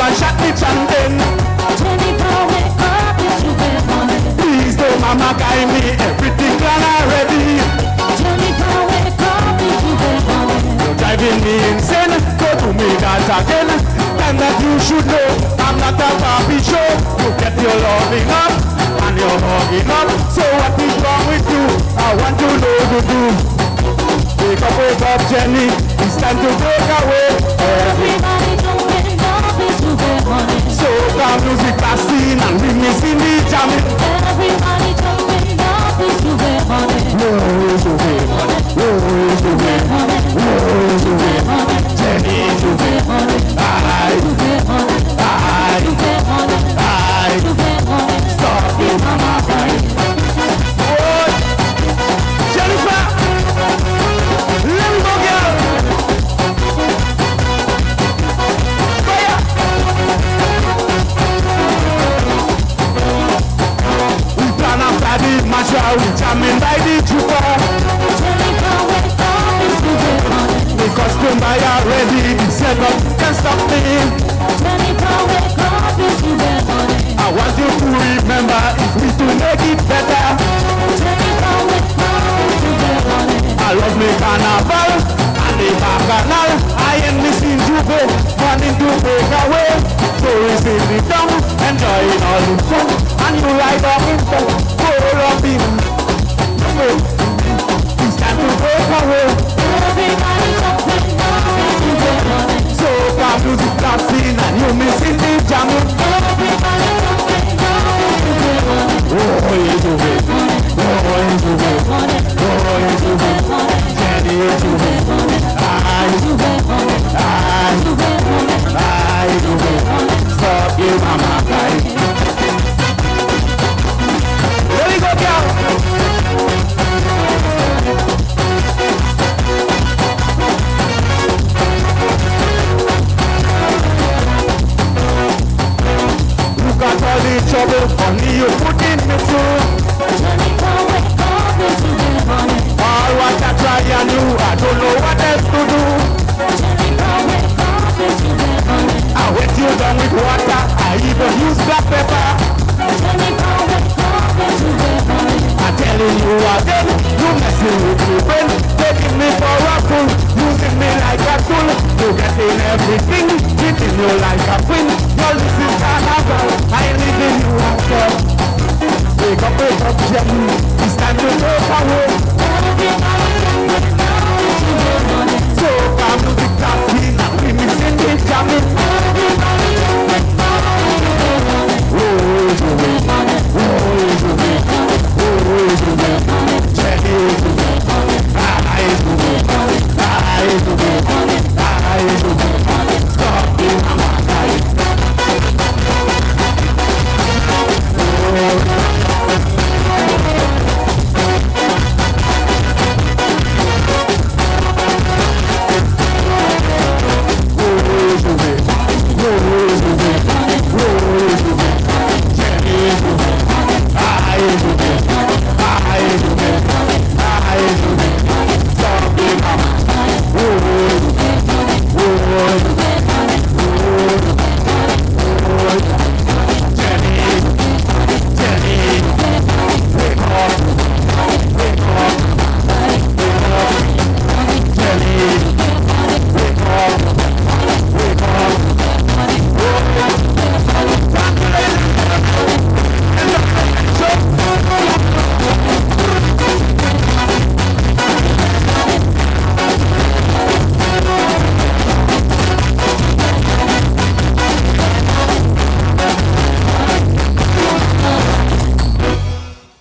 and shot me chanting. Please don't mama guide me, everything done already. You're driving me insane, so do me that again. And that you should know, I'm not a Barbie show. You get your loving up, and you're hugging up. So what is wrong with you? I want to know the truth. Wake up, Jenny, it's time to break away. Everybody jumping up into their money. So come music blasting and we missing the jamming. Everybody jumping up into their money. Whoa, is the way, whoa, is the way, whoa, is the way, Jenny is the way, stop it, mama, Jennifer, let me go, girl. Fire. We plan after the match, we jamming by the trooper. The costume buy already, the setup can't stop me. I want you to remember, it's me to make it better. I love me carnival and the bacchanal. I am missing Juve, wanting to break away. So we sit the down, enjoying all the fun. And you ride up in front, roll up in. It's time to break away. So come music blasting and you missing the jamming. Oh, it's a way. Oh, it's a way. Oh, it's a way. Jenny, it's a way. Stop you, mama, guys. Let me go, girl. You got all the trouble, only you put in me through. All what I try and do, I don't know what else to do. I wet you down with water, I even use black pepper. I'm telling you again, you messing with your brain, taking me for a fool, using me like a tool. You getting everything, treating you like a queen. Well, this is carnival, I ain't leaving you after. Wake up, Jenny, it's time to take away. So come to the class.